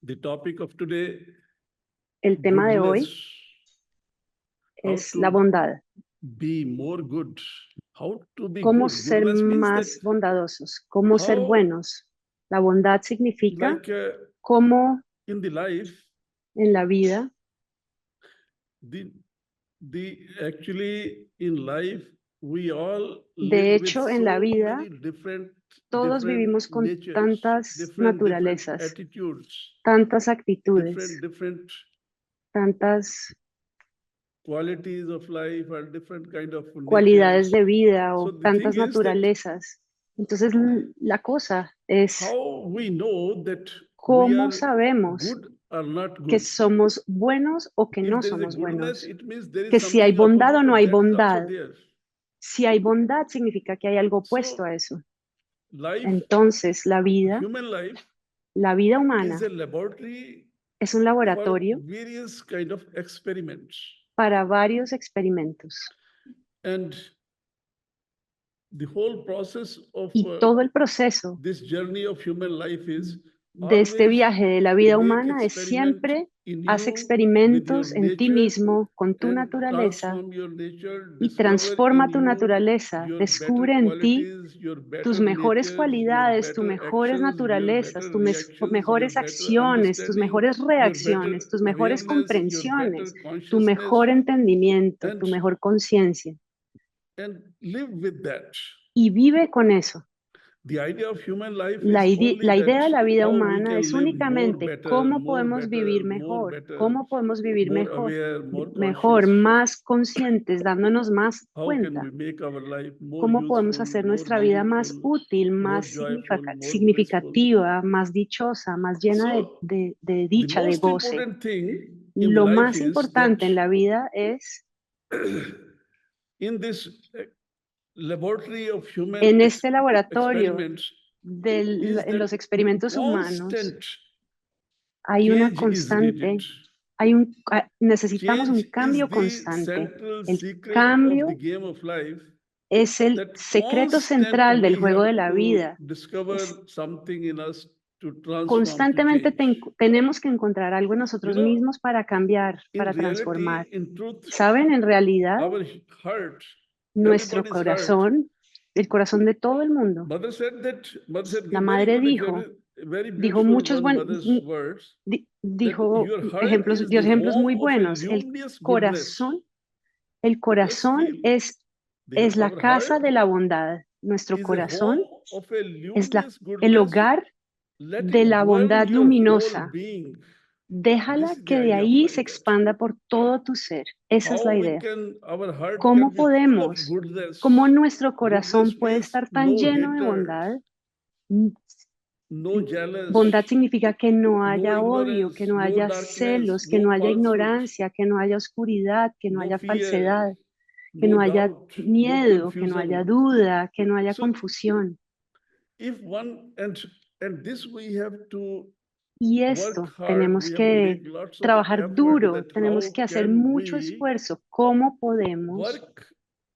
The topic of today, El tema de hoy goodness. How es to la bondad. be more good. How to be Cómo good. ser Goodness means más that bondadosos, cómo ser how, buenos. La bondad significa like cómo in the life, en la vida, actually in life, we all de live with hecho, en la so vida, many different todos vivimos con natures, tantas different naturalezas, attitudes, tantas actitudes, different tantas qualities of life and different kind of cualidades natures. de vida So o the thing tantas is that naturalezas. Entonces, la cosa es how we know that we cómo are sabemos good or not que good. somos buenos o que If no there is a somos goodness, buenos. it means there is Que si hay something bondad o opposite no of hay that also bondad. there. Si hay bondad, significa que hay algo opuesto So a eso. life, Entonces, la vida is humana a laboratory es un for laboratorio various kind of experiments. para varios experimentos. And the whole process of Y todo el proceso this journey of human life is de este always viaje de la vida to make humana es experiment siempre in haz you, with your experimentos en ti nature, mismo, con tu and naturaleza, transform your nature, y discover transforma in tu you naturaleza. your better Descubre en ti qualities, your tus better mejores natures, your cualidades, tus better mejores actions, your naturalezas, better tus reactions, your mejores better acciones, tus understanding, mejores your better reacciones, tus mejores awareness, your comprensiones, better tu consciousness, mejor entendimiento, tu and mejor conciencia. live with that. Y vive con eso. The idea of human life La is only idea de la that vida how we humana can es live more únicamente better, cómo more podemos better, vivir more mejor, better, cómo podemos vivir more mejor, aware, more mejor, conscious. más conscientes, dándonos más How can cuenta. we make our life more Cómo podemos useful, hacer more nuestra vida más meaningful, útil, more más joyful, more blissful? significativa, más dichosa, más llena So de the dicha, de most goce. important thing in the Lo life más is that importante en la vida es, in this laboratory of human en este laboratorio experiments, en is that los experimentos humanos, constant hay una change is needed. constante, necesitamos un Change is cambio the constante. central El secret of the cambio game of life, es el that secreto constant central del we juego have de la to vida. discover something in us to transform, to Constantemente change. tenemos que encontrar algo en nosotros mismos para cambiar, In para reality, transformar. in truth, ¿Saben? En realidad, our heart, nuestro everybody's heart. corazón, el corazón de todo el mundo. Mother said La give very madre good, dijo very dijo beautiful muchos one mother's words, that dijo your heart ejemplos, is dio the ejemplos muy home of a buenos. luminous goodness. El Just corazón feel, es la our casa heart de la bondad. Nuestro is a corazón home of a es luminous el goodness. hogar Let de it la dwell in bondad your whole luminosa. being. Déjala This is the que de idea of ahí life, se that expanda por todo tu ser. Esa es la how we idea. can, our heart can ¿Cómo be full of podemos, goodness. cómo nuestro corazón Goodness puede means estar tan no lleno de hatred, bondad? no jealous, Bondad significa que no no haya odio, que ignorance, no no haya darkness, celos, que no no haya falsehood, ignorancia, que no haya oscuridad, que no no haya fear, falsedad, que no no haya doubt, no miedo, que no haya confusion. duda, que no haya So confusión. if one, and this we have to Y work esto hard, tenemos we have to que make lots of trabajar effort, duro, that tenemos how que hacer can mucho we esfuerzo. ¿Cómo podemos work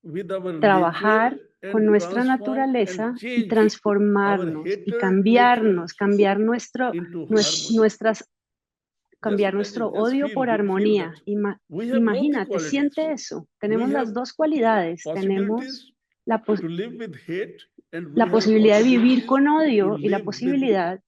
with our nature trabajar con and nuestra transform and naturaleza y change our transformarnos y hatred cambiarnos, natures cambiar into harmony? Just cambiar imagine, nuestro just odio por feel that armonía? we have both the Imagínate, qualities. siente eso. We Tenemos have las dos cualidades. Tenemos possibilities la, to live with hate, and we la have posibilidad de vivir possibilities con to odio y la live with posibilidad de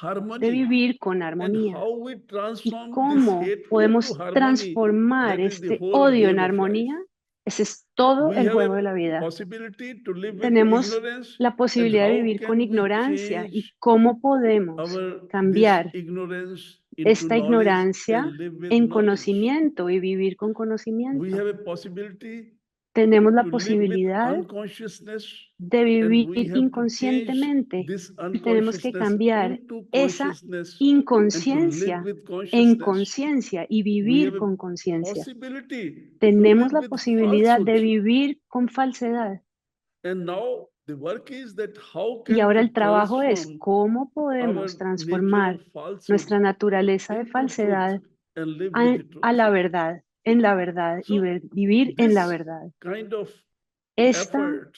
harmony. vivir con And armonía. how we ¿Y transform this cómo hate into podemos harmony, transformar that is the este whole odio en game of life. armonía? Ese es todo We el have a juego de la vida. possibility to live with Tenemos ignorance, la and posibilidad de how vivir con can we ignorancia y change cómo podemos this cambiar ignorance into esta knowledge ignorancia and live with en knowledge. conocimiento y vivir con We conocimiento. have a possibility Tenemos la to live with posibilidad unconsciousness, de and vivir we have to change inconscientemente this y tenemos que unconsciousness cambiar into esa consciousness and to live inconsciencia with en consciousness. conciencia y We vivir have a con conciencia. possibility to Tenemos live la with posibilidad falsehood. de vivir con falsedad. And now the work is that how Y can ahora we el trabajo es transform cómo our podemos nature transformar of falsehood nuestra naturaleza de into truth falsedad and live with the truth. a la verdad, en la verdad y So vivir en la this verdad. kind of Esta, effort,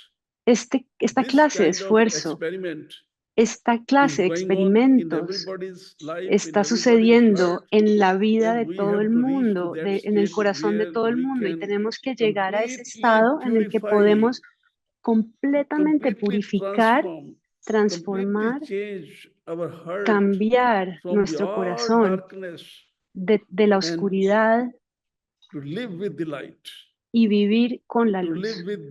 esta this clase de kind of esfuerzo, experiment esta clase de is going on in experimentos everybody's life, in está everybody's sucediendo heart, en la vida de and we todo have el to reach to mundo, that en el state corazón de where todo el we mundo, y can tenemos que llegar a ese completely estado en el que purify, podemos completamente completely purificar, transform, completely transformar, change our heart cambiar from the nuestro all corazón darkness de la and oscuridad to live with the light, y vivir con la to live luz. with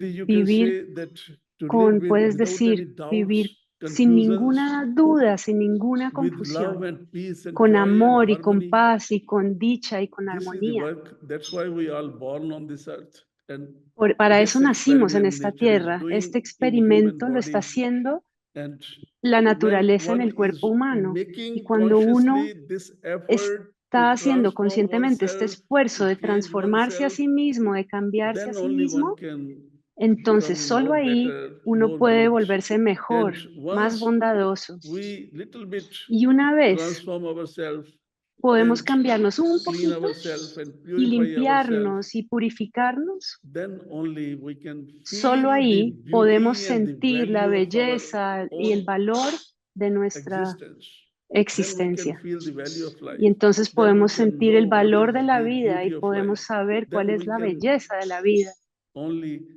the you can Vivir say that to live con, with puedes without any decir, doubts, vivir sin confusions, ninguna duda, sin ninguna with love confusión, and peace and con joy and amor y con harmony. paz y con dicha y con This is the armonía. work. That's why we all born on this earth. And Para this eso nacimos en experiment esta nature is tierra. Este doing in human experimento lo está body. haciendo And la when naturaleza en one el cuerpo is humano. Y making cuando uno consciously this effort to está haciendo transform conscientemente este oneself, esfuerzo to de change transformarse a oneself, sí mismo, de cambiarse a then sí only one mismo, can entonces become solo more ahí better, uno more puede good. volverse mejor, And más once bondadoso. we little bit Y una vez transform ourselves podemos and cambiarnos un clean poquito ourselves and y purify ourselves, limpiarnos y purificarnos, then only we can solo feel the ahí podemos beauty and the sentir la value of our belleza y el own valor de nuestra existence. Then we can existencia. feel the value of Y life. entonces Then we podemos can sentir el know what valor is de la the vida y beauty of podemos life. saber cuál Then es we la can belleza de la vida. only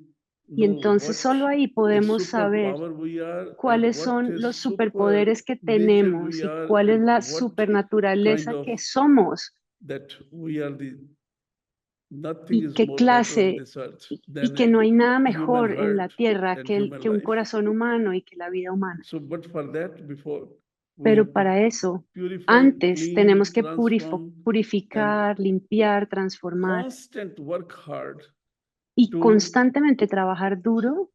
Y know entonces what solo ahí a podemos saber superpower we are and cuáles what son is los super superpoderes que nature tenemos we y are cuál es and la what kind supernaturaleza of que somos that we are the nothing y is qué more better on clase this earth y than que a no hay nada human mejor en la heart tierra and que human un life. corazón humano y que la vida humana. So, but for that, before we Pero have to para eso, purify, antes tenemos clean, que transform, and purificar, limpiar, transformar constant work hard y to constantemente trabajar duro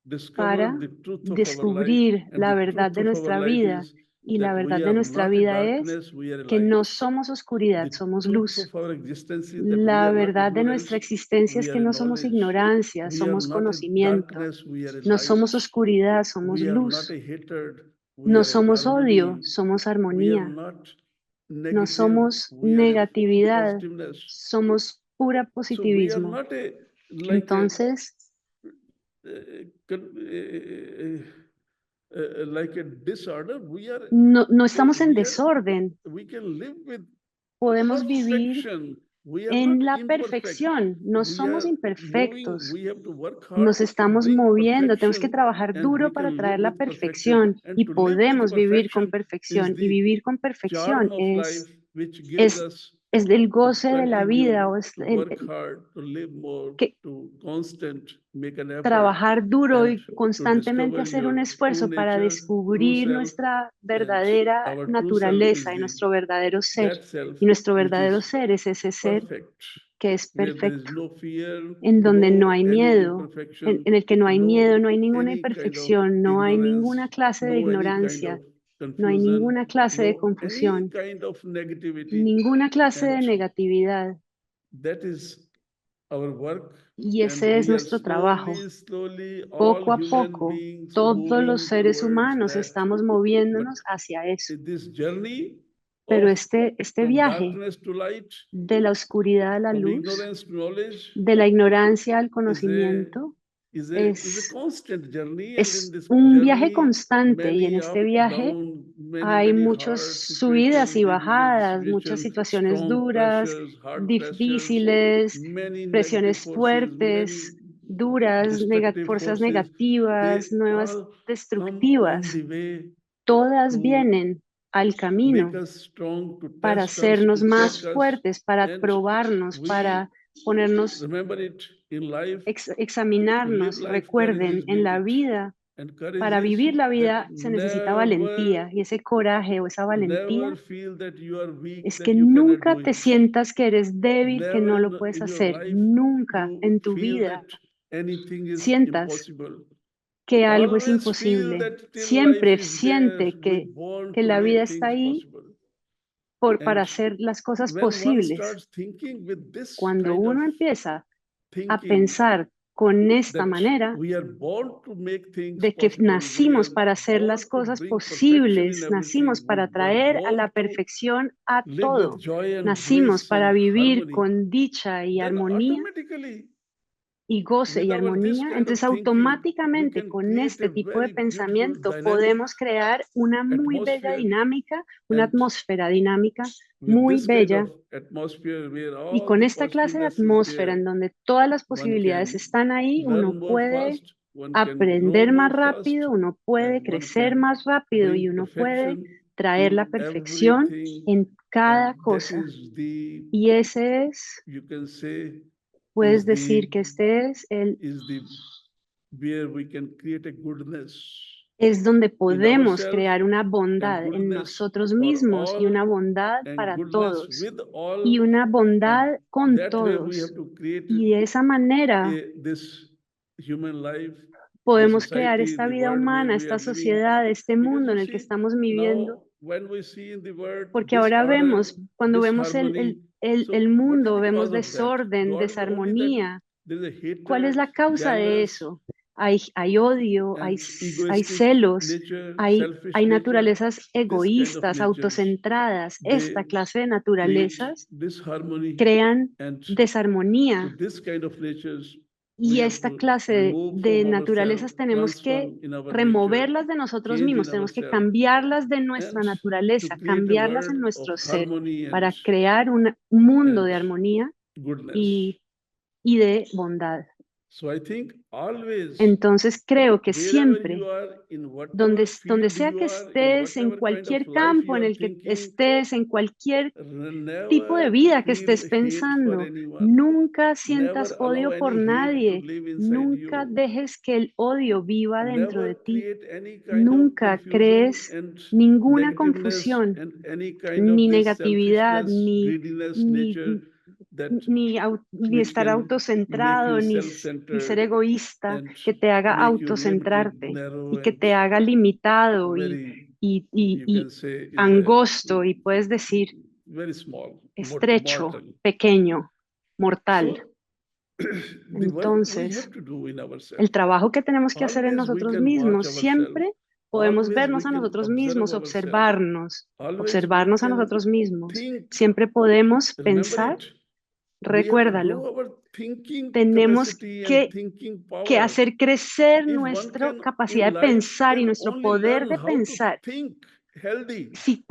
discover para the truth of our life. descubrir And la the verdad truth de of our nuestra life vida. is Y la that verdad we de are nuestra not a vida es darkness, we are a que light. no somos oscuridad, The somos truth luz. of our existence is that we La are not verdad de ignorance, nuestra existencia es we que are a no somos knowledge. ignorancia, We are somos not a conocimiento. darkness, we are a No light. somos oscuridad, somos We are not luz. a hatred, we No are a somos odio, harmony. somos We are armonía. not No negative, somos we are a negatividad, positiveness. somos pura So we are positivismo. not a like a Entonces, like a disorder. We are no estamos en we are desorden. we can live with Podemos vivir perfection. We are not en la imperfect. perfección. No We somos are moving. imperfectos. We have to work Nos hard to estamos bring moviendo, tenemos que perfection, trabajar and duro we para can live traer la with perfection. perfección And y to live with podemos vivir con perfection is perfección. Y the vivir con charm perfección of life, which gives es, us es del to goce de la vida continue o es to work hard, to live more, que to constant make an effort, trabajar duro and y to constantemente discover hacer un your true esfuerzo para nature, true descubrir self, nuestra and verdadera our true self is naturaleza y the nuestro verdadero ser. that self Y nuestro which verdadero is ser es ese ser perfect, que es where there is perfecto, no fear, en donde no no hay any miedo, imperfection, en el que no hay miedo, no no hay ninguna any kind of imperfección, no hay ninguna ignorance, clase de no any kind of ignorancia, no hay confusion, ninguna clase de no any confusión, kind of negativity. ninguna clase And de negatividad. that is our work. Y And ese es we are nuestro trabajo. slowly, all Poco a human poco, beings todos los moving seres towards humanos that. estamos But moviéndonos hacia eso. this journey Pero of este from viaje darkness to light, de la oscuridad a la from luz, ignorance to knowledge, de la ignorancia al is a conocimiento, is a constant journey, and in es this un viaje journey, constante y en many este up, viaje down, hay many muchas hard subidas situations, y difficult bajadas, muchas situations, situaciones strong duras, pressures, hard pressures, difíciles, many negative presiones forces, many fuertes, duras, destructive fuerzas forces. They negativas, nuevas all come on destructivas. the way Todas to vienen al make camino us strong, to para test us, hacernos to check más us. fuertes, para And probarnos, we para ponernos, remember it in life. To live examinarnos. life, courage Recuerden, is en la needed. vida, And courage para is vivir la that vida se necesita valentía y ese coraje o esa never valentía feel that you are weak, es que that you cannot nunca do te it. sientas que eres débil, que Never no lo puedes in your hacer. life Nunca you en tu feel vida that anything is sientas impossible. que algo es Always feel imposible. that till life Siempre is there, siente we born que to la vida make está things ahí possible. para And hacer las cosas when one posibles. starts thinking with this Cuando kind of uno empieza a thinking, pensar con esta that manera we are born to make things de que possible, we nacimos are para hacer las born to cosas bring perfection in posibles, nacimos everything, we para are traer a la born to perfección a live with todo, joy and nacimos bliss para and vivir harmony, con dicha y then armonía, automatically y goce y with this armonía, kind of entonces thinking, we automáticamente can con create este a tipo de very beautiful pensamiento dynamic podemos crear una muy bella atmosphere, dinámica, una and atmósfera dinámica with muy this kind bella. of atmosphere where Y all con the esta clase de positiveness is atmósfera there, en donde todas las one posibilidades can están ahí, learn uno more puede fast, one can grow aprender más more fast, rápido, uno puede and one crecer can más rápido y bring uno puede perfection traer la in perfección everything, en cada and that cosa. is the, Y ese es, you can say, puedes is decir the que este es where we can create a goodness es donde in podemos ourselves, crear una and bondad en goodness nosotros for mismos y una all, bondad and para goodness todos with all, y una bondad and con that way we have todos. to create Y de esa manera this human life, the podemos crear society, esta the vida world where humana, we esta are living, sociedad, este because mundo you en el que see, estamos viviendo, now when we see in the world porque this ahora order, vemos, cuando vemos disharmony, so el what is mundo, the vemos cause of that? desorden, God know only that desarmonía. there is a ¿Cuál es hatred, la causa de jealous, eso? Hay odio, hay and egoistic celos, nature, hay selfish nature, naturalezas this kind of egoístas, natures, autocentradas. Esta they clase de create naturalezas disharmony, crean and so desarmonía. this kind of natures we Y have esta to clase remove de from ourselves, naturalezas tenemos que transform in our nature, removerlas de nosotros change in mismos, tenemos que ourselves, cambiarlas de and nuestra to naturaleza, create a cambiarlas en world nuestro of ser harmony para crear un mundo de and armonía goodness. y de bondad. So I think always, Entonces creo que wherever siempre, you are, in donde, whatever donde field sea you que are, in estés, en whatever kind of cualquier life campo you en are el que thinking, estés, en cualquier tipo de never vida que feel estés hate for pensando, anyone. nunca Never sientas allow odio por any hate to nadie, live inside nunca you. dejes que el odio viva dentro de Never ti, create any kind of nunca confusion crees and ninguna negativeness confusión, and any kind of ni this negatividad, selfishness, greediness ni, nature that ni which estar can make autocentrado, you ni ser self-centered egoísta, and que te haga make you limited, autocentrarte narrow, y que and te haga limitado very, you y can say, is a angosto y puedes decir very small, estrecho, mortal. pequeño, mortal. So the work we Entonces, have to do in ourselves. el trabajo que tenemos que hacer en Always we nosotros can watch mismos, ourselves. siempre podemos Always we vernos a can nosotros observe mismos, ourselves. Always we observarnos a can nosotros mismos. think. Siempre podemos Remember pensar, it. We have to recuérdalo, grow our thinking tenemos capacity and thinking que power. hacer crecer If one nuestra can capacidad in de life pensar y can nuestro only poder learn de how to pensar. think healthy, Si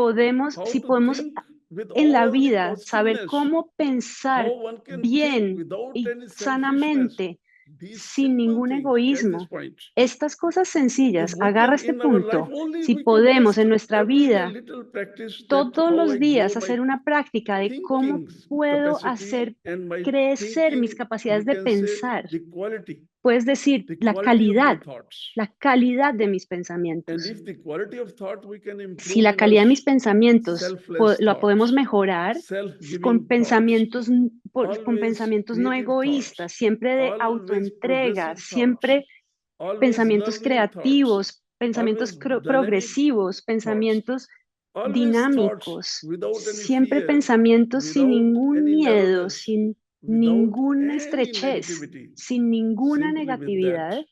how si to podemos think with en la all the vida saber positiveness, cómo pensar how one can think bien without y any selfishness. sanamente, These sin simple ningún things, catch this egoísmo. point. Estas cosas If sencillas, we agarra can este in our life punto. only Si we can podemos just en nuestra every day vida little practice that todos how los I grow días my hacer una práctica de cómo thinking puedo capacity hacer and my crecer mis thinking, capacidades you de can say pensar. the quality Puedes decir of my thoughts. la calidad de mis And pensamientos. if the quality of thought we can Si improve la in calidad de mis us, pensamientos selfless la podemos thoughts, mejorar con self-giving thoughts, con always pensamientos no creative egoístas, thoughts, siempre de always autoentrega, progressive thoughts, siempre always pensamientos learning thoughts, creativos, pensamientos always dynamic progresivos, thoughts, pensamientos always thoughts dinámicos, without any siempre fear, pensamientos sin without ningún any miedo, narrowness, sin without ninguna any estrechez, negativity. sin ninguna Simply with that, negatividad.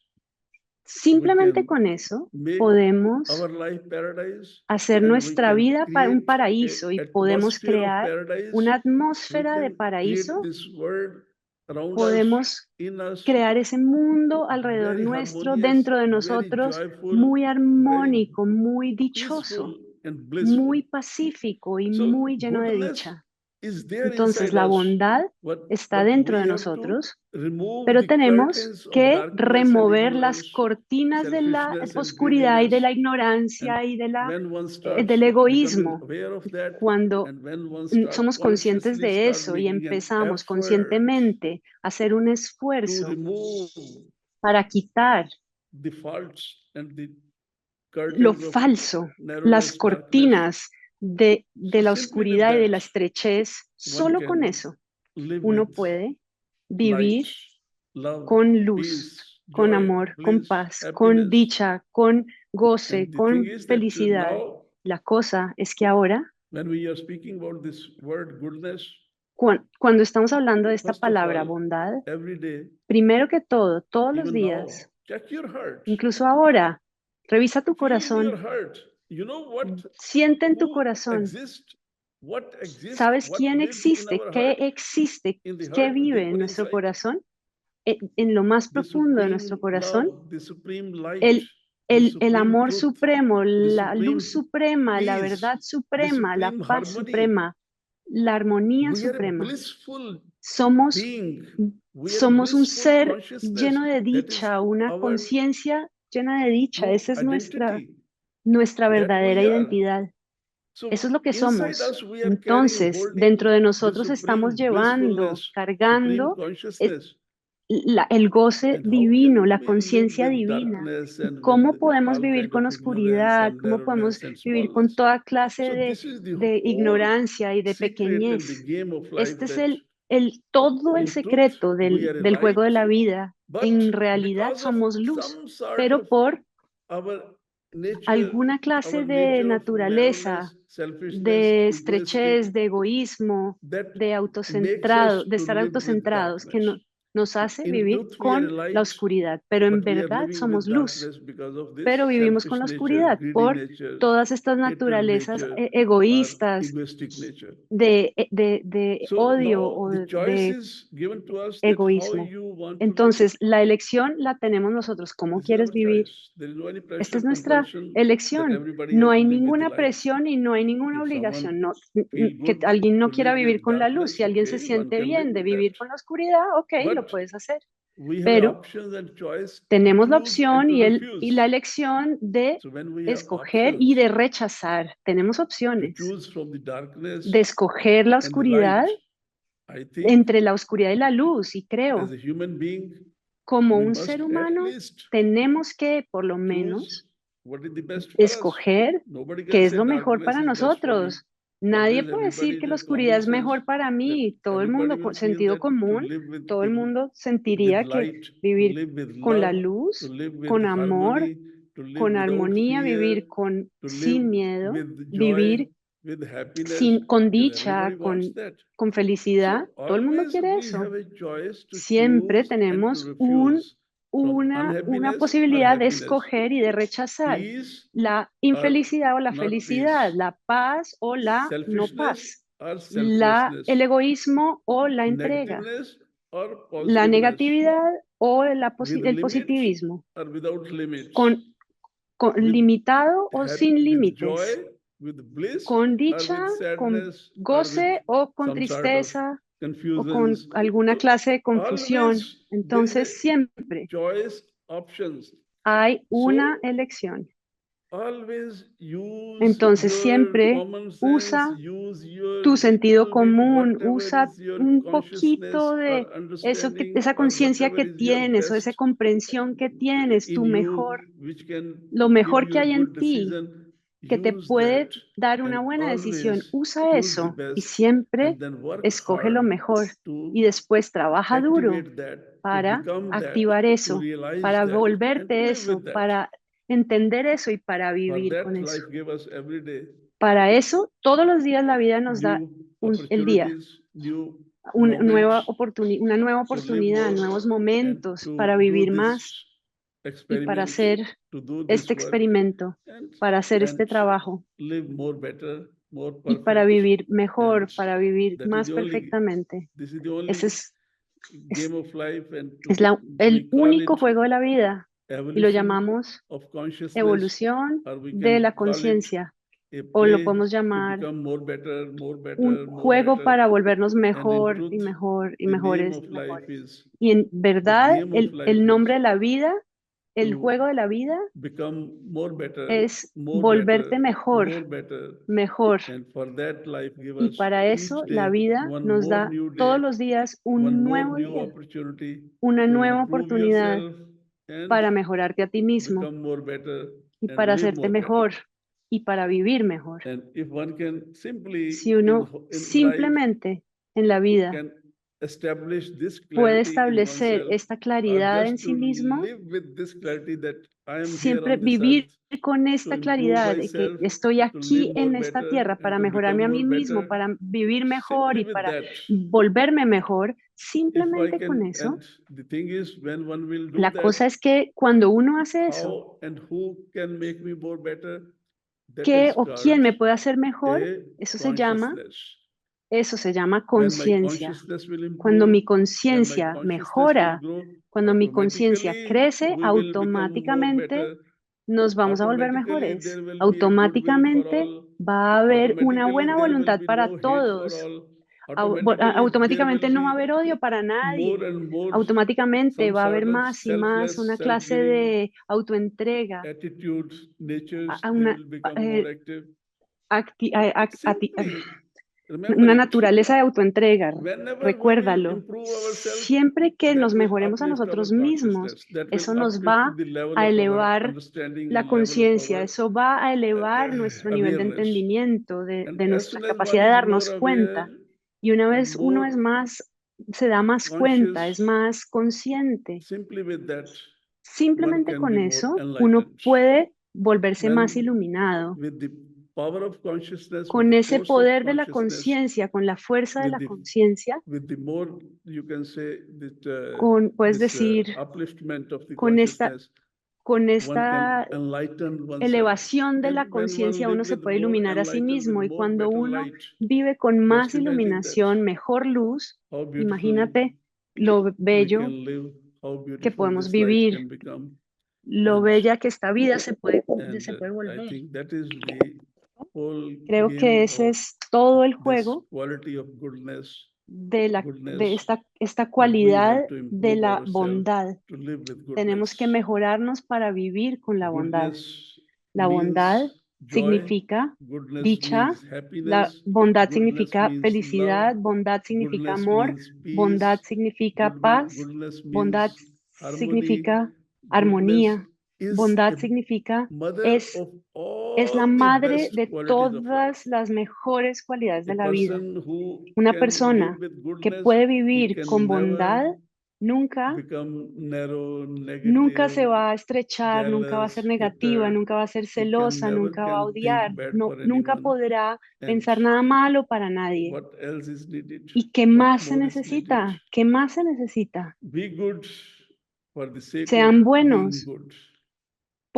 we Simplemente can con eso make podemos our life paradise, hacer and we nuestra can vida un create paraíso y a podemos atmosphere of crear paradise. una We atmósfera de can create paraíso, this world around us, podemos in us, crear ese mundo alrededor very nuestro, harmonious, dentro de very nosotros, joyful, muy very armónico, muy dichoso, peaceful and blissful. muy pacífico y So muy lleno de goodness dicha. is there Entonces inside la us, bondad está but dentro we de have to nosotros, remove pero the tenemos curtains of que darkness and remover las ignorance, cortinas de la selfishness and oscuridad y de la greediness. ignorancia And y when one starts del becoming egoísmo. aware of that, Cuando and when one start somos conscientes consciously de start eso y making an empezamos effort conscientemente a hacer un to esfuerzo remove para quitar the faults and the lo curtains of falso, las narrowness, darkness, cortinas so de la simply with oscuridad y de that, la estrechez, one solo con can eso live uno with puede light, vivir love, con luz, peace, con joy, amor, con bliss, paz, con happiness. dicha, con goce, And the thing con is that felicidad. now, La cosa es que ahora, when we are speaking about this word goodness, cuando estamos hablando de esta first of palabra all, bondad, every day, primero que todo, todos los even now, días, check your heart. incluso ahora, revisa tu Feel in your corazón, heart. You know what, siente en tu who corazón. exists, ¿Sabes what quién lives in existe? our ¿Qué heart? existe? In the ¿Qué heart, vive deeper en nuestro inside, corazón? en lo más the profundo de supreme nuestro corazón, love, the supreme light, el, the el supreme amor truth, supremo, the la supreme luz suprema, la peace, verdad the suprema, la supreme paz harmony. suprema, la armonía We are a suprema. blissful Somos, being. We are a somos un blissful ser consciousness. lleno de That is dicha, una our conciencia llena de dicha. true Esa es identity. nuestra That verdadera we are. identidad. So Eso es lo que inside somos. us we are carrying, Entonces, holding dentro de the nosotros supreme estamos llevando, blissfulness, supreme cargando eh, consciousness. el goce And how divino, can la we live conciencia with divina. darkness ¿Y and with cómo podemos all vivir kind con of ignorance oscuridad? and ¿Cómo podemos narrowness and vivir con smallness? toda clase So this is the de whole ignorancia y de secret and the pequeñez? game of life Este es that todo el in truth secreto we are a del juego de light, la vida. but En realidad because of somos luz, some sort pero of por our nature, alguna clase our de nature of naturaleza, narrowness, selfishness, de egoistic, estrechez, de egoísmo, that de makes us de to estar live with autocentrados, que darkness. nos hace In vivir truth, we are a con la light, oscuridad, pero en but we are verdad living with somos luz, darkness because of pero this vivimos con selfish la nature, oscuridad greedy por nature, todas estas hatred naturalezas nature, or egoístas, egoistic nature. de So odio now o the choice de is given to us that how egoísmo. you want to live. Entonces, la elección la tenemos nosotros. ¿Cómo This is quieres our vivir? choice. There is no any Esta pressure, es nuestra compulsion that elección. everybody No has to hay live with ninguna light. presión y no hay ninguna If someone obligación. No, feel que good alguien no to quiera live vivir with con la luz. darkness, Si alguien se okay, one siente can live bien de with that. vivir con la oscuridad, ok, lo But puedes hacer. we have Pero options and choice to tenemos la choose and opción to y la refuse. elección de So when we have escoger y options de rechazar. Tenemos to opciones choose from the de darkness escoger la and the light, oscuridad I think entre la oscuridad y la luz. Y as creo, a human being, como we un must ser at humano, least tenemos que, por lo choose menos, what is the best for us. escoger Nobody can qué es say lo mejor darkness para is best for me. nosotros. Nadie Always puede decir everybody que la has oscuridad common es sense mejor para that mí. Todo el everybody mundo will con feel sentido that to común, live with todo el mundo with sentiría que light, to vivir live with con la love, to luz, live with con amor, harmony, to live con without armonía, fear, vivir con to live sin miedo, with joy, vivir with happiness, con because everybody dicha, wants that. con felicidad. So Todo el mundo always quiere we eso. have a choice to Siempre choose and to tenemos refuse from una unhappiness or posibilidad de happiness, escoger y de rechazar peace la or infelicidad o la not felicidad, peace, la paz o la no selfishness paz, or selflessness, el egoísmo o la entrega, negativeness or la positiveness, negatividad o with el limits positivismo, or without limits, con, with limitado o sin with joy, límites, with bliss con or dicha, with con sadness or with goce o con some sort of tristeza o con confusions. alguna So clase de confusión. always there is a Entonces, siempre choice options. hay una So elección. always use Entonces, your siempre common sense, usa use your tu sentido little bit, común, whatever usa is your un poquito consciousness or de understanding esa or conciencia whatever que is your tienes o esa best comprensión que tienes, in tu you, mejor, which can lo give mejor you que a hay en good ti, decision, que te use that puede dar una and buena decisión. always Usa choose the eso y best siempre and then work escoge lo hard mejor to y después trabaja duro activate that, to para become that, activar to eso, realize para that, and to volverte live with eso, that. para entender eso y para For vivir con that, eso. life give us every day Para eso, todos los días la vida nos da new el día, opportunities, new moments una nueva to live oportunidad, more nuevos and momentos to para do vivir más this y para experiment, hacer to do this este work experimento, and para hacer este and trabajo live more better, more y para perfect. vivir And mejor, para vivir that is más the only, perfectamente. this is the Ese only es, game of life, and es we el call único it juego de la vida y lo evolution llamamos of consciousness, evolución or we de la can call it conciencia a o lo play podemos to llamar become more better, more un better, more juego better. para volvernos And in mejor y truth, mejor y the name mejores of y life mejores. is, Y en the verdad, game of life el nombre is de la vida, el to juego de la vida become more better, es more volverte better, mejor, more better. mejor. And for that, life give Y us para each eso la day vida one nos more da new todos day, los días one un more nuevo new día, opportunity una to nueva improve oportunidad yourself and para mejorarte a ti mismo become more better y and para live hacerte more better. mejor y para vivir mejor. And if one can simply Si uno in life simplemente en la vida can establish this puede clarity in establecer oneself, esta or claridad en just to sí mismo, live with this clarity that I am here siempre on this vivir earth con to esta improve claridad de que myself, estoy to live aquí more en esta better, tierra and para to mejorarme become a more mí mismo, better, para vivir mejor simply y with para that. volverme mejor, If I simplemente con can, eso. and the thing is, when one will do La that, cosa es que cuando uno hace eso, how and who can make me more better? That ¿qué is o quién called me puede hacer mejor? a Eso se llama consciousness. Eso se llama When my conciencia. consciousness will Cuando mi improve, conciencia consciousness will mejora, grow, cuando mi conciencia automatically crece, we will become more automáticamente better. nos vamos a volver Automatically mejores. there will be a goodwill for Automáticamente all. va a haber una Automatically buena there will voluntad be para no hate for todos. all. Automatically there Automáticamente will no va a haber be odio para nadie. more and more Automáticamente some va a haber sort of más y más selfless, una clase self-giving de autoentrega, attitudes, natures, a they una, will become more eh, active. una Simply remember it. naturaleza de autoentrega. Whenever we will Recuérdalo, improve ourselves, siempre que that nos will mejoremos a uplift our nosotros mismos, consciousness. That will eso nos uplift va the level a of our elevar understanding la and level of conciencia, our eso va a elevar nuestro nivel de awareness. entendimiento, de And as nuestra soon as one capacidad de is darnos more aware, cuenta. Y una vez uno more es más, se da más cuenta, es conscious, más consciente. simply with that, one Simplemente can be con more eso, uno enlightened. puede volverse más When iluminado. with the power of consciousness, with Con the ese force of poder de la consciousness, conciencia, con la fuerza de with la the conciencia, more you can say that puedes this decir, upliftment of the con consciousness, con one can esta enlighten oneself. elevación de la And when one conciencia, uno live se with puede more iluminar a sí enlightened, with mismo. Y more cuando better uno light, vive con just más imagine that iluminación, mejor luz, how beautiful imagínate lo we bello can live, how que beautiful podemos this life vivir, can become. lo And bella que esta vida se puede I volver. think that is the whole Creo que game ese of es todo el this juego quality of goodness, de goodness esta that we cualidad have to de improve la ourselves bondad. to live with Tenemos goodness. que mejorarnos para vivir con la bondad. Goodness La bondad means joy, significa goodness dicha, means la happiness, bondad goodness significa means love, felicidad, bondad significa goodness amor, means bondad peace, significa paz, goodness bondad means harmony, significa goodness armonía, is bondad a significa mother es, of es la all the madre best de qualities of life. todas las mejores cualidades A de la vida. person who Una can live persona with que goodness, puede he vivir con can never bondad nunca become narrow, nunca se negative, va a estrechar, nunca va a ser jealous, negativa, bitter. nunca va a ser He can celosa, never nunca va a can think odiar, bad no, for nunca anyone. podrá And pensar nada malo para nadie. what else is needed? ¿Y qué What más se more is needed? necesita? ¿Qué más se necesita? Be good for the sake of Sean being buenos, good.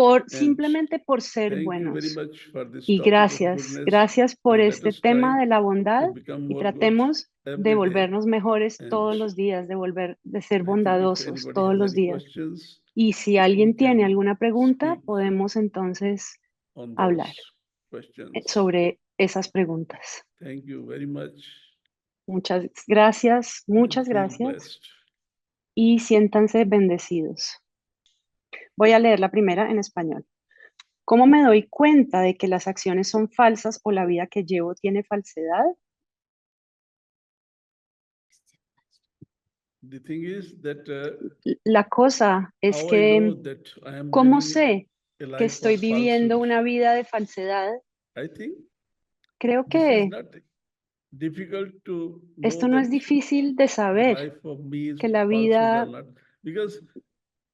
And simplemente por ser thank you very buenos. much for this Y topic of gracias, goodness. gracias por And let este us try tema de la bondad to become y more good tratemos de every day. volvernos mejores And todos los días, de ser I think if bondadosos anybody todos has los any días. questions, Y si we alguien tiene can alguna pregunta, speak podemos entonces on hablar those questions. sobre esas preguntas. Thank you very much. Muchas gracias, And muchas feel gracias blessed. y siéntanse bendecidos. Voy a leer la primera en español. ¿Cómo me doy cuenta de que las acciones son falsas o la vida que llevo tiene falsedad? The thing is that La cosa es how I que, know that I am ¿cómo living sé a que life estoy of viviendo falsehood. una vida de falsedad? I think Creo this is que not difficult to know esto no that es difícil de the saber, life of me is que la falsehood or vida not. Because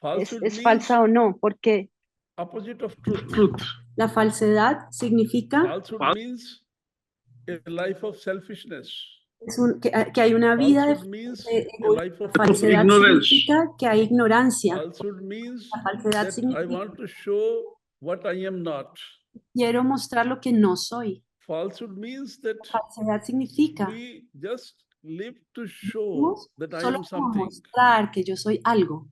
falsehood es means falsa o no, porque opposite of truth. la falsedad significa Falsehood means a life of selfishness. que hay una vida Falsehood means de a life of falsedad ignorance. significa que hay ignorancia. Falsehood means La falsedad that I significa want to show what I am not. quiero mostrar lo que no soy. Falsehood means that La falsedad significa we just live to show vivimos that I solo am para something. mostrar que yo soy algo.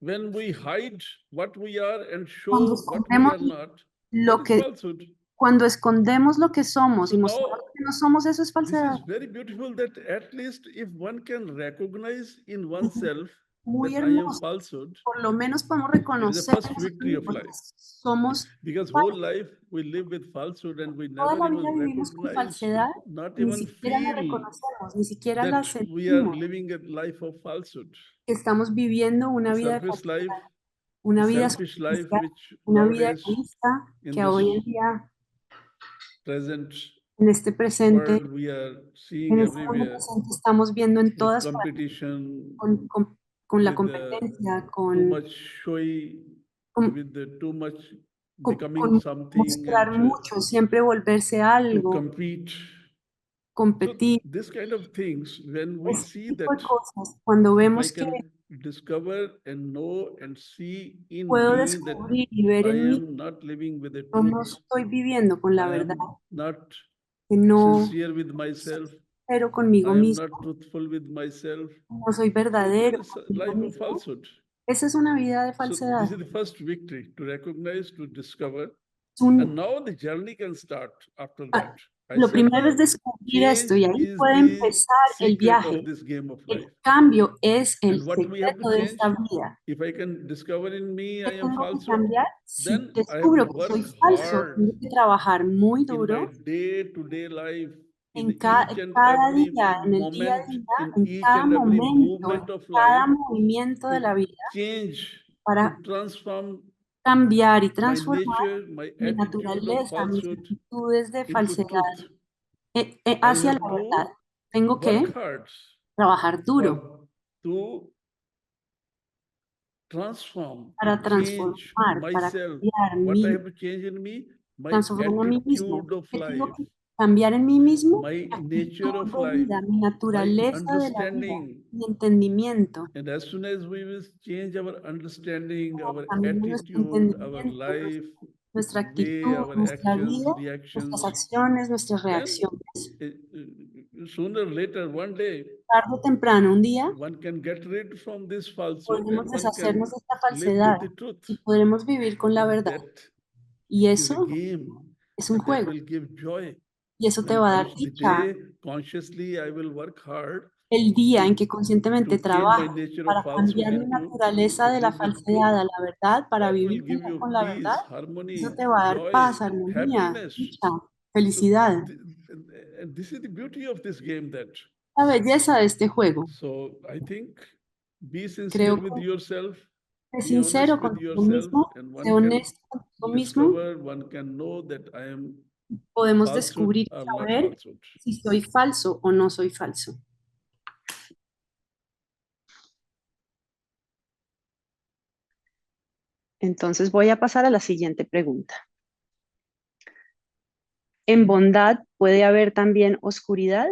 When we hide what we are and Cuando show what we escondemos are not, lo that is que, falsehood. cuando escondemos lo que somos So y mostramos now lo que no somos, eso es this falsedad. is very beautiful that at least if one can recognize in oneself Muy that I am hermoso. falsehood, Por lo menos podemos it is the reconocer first victory of life. somos Because whole life we live with falsehood and we toda never la even vida vivimos con recognize, falsedad, not ni even siquiera la feel reconocemos, ni siquiera la that we are sentimos, living a life of falsehood. que estamos viviendo una The vida de selfish falsedad, life, una the vida selfish life superficial, which una vida nowadays egoísta in que this hoy en día, present en este presente, world we are seeing en este mundo everywhere presente estamos viendo en with todas partes, competition, con la with competencia, too much showy, con, with too much con becoming something mostrar and mucho, siempre volverse to algo, compete. So competir, this kind of things, when we ese see tipo de that, cosas. Cuando if I vemos que can discover and know and see in puedo me that descubrir y ver I en mí, am not living with the yo no truth, estoy viviendo con la I verdad, am not que no sincere with myself. pero conmigo I am mismo, not truthful with myself. no soy So verdadero there is a conmigo life of mismo. falsehood. Esa es una vida de So falsedad. this is the first victory, to recognize, to discover. Es un- And now the journey can start after ah, that. I Lo said primero es the descubrir esto y change ahí is puede the empezar el secret viaje. of this game of El life. cambio es el And what we have to secreto de change, esta vida. if I can discover in me ¿Qué I am tengo que falsehood, cambiar? Si then I have to descubro que soy work falso, tengo hard que trabajar muy in my duro day-to-day life, in en each and cada every día, en el día a moment, día, in en each cada and every momento, movement en of cada life, movimiento de la to vida, change, to para transform cambiar y my transformar nature, my mi attitude of naturaleza, mis falsehood actitudes de into falsedad truth. I hacia have la to verdad. Tengo que work hard trabajar duro to transform, to para change transformar, para myself. cambiar What I mi, have to change in me, my transformarme a mí mismo. attitude of ¿Qué tengo life, que cambiar en mí mismo? my Mi nature actitud of de life, vida, mi my naturaleza de la vida, understanding. mi entendimiento. And as soon as we will change our understanding, Como our cambie nuestro attitude, our entendimiento, life, nuestra the way actitud, our nuestra actions, vida, nuestras reactions, acciones, nuestras then reacciones. sooner or later, one day, Tarde o temprano, un día, one can get rid from this falsehood podremos and one deshacernos can de esta live falsedad with the truth. y podremos vivir con la And verdad. that Y is a eso game, es un and that juego. will give joy. Y eso te When va a dar comes the dicha. day, consciously I will work hard El día en to, que conscientemente to change my trabajo nature of para falsehood cambiar mi into naturaleza to de la live with truth. falsedad a la verdad, para That will vivir give you con la verdad, peace, eso harmony, te va a dar joy, paz, armonía, happiness. dicha, So felicidad. and this is the beauty of this game. That La belleza de este juego. so I think be sincere Creo with que yourself, sé be sincero honest with contigo yourself, mismo, and sé one can honesto contigo mismo. discover, one can know that I am Podemos falsehood descubrir y or not saber falsehood. si soy falso o no soy falso. Entonces voy a pasar a la siguiente pregunta. ¿En bondad puede haber también oscuridad?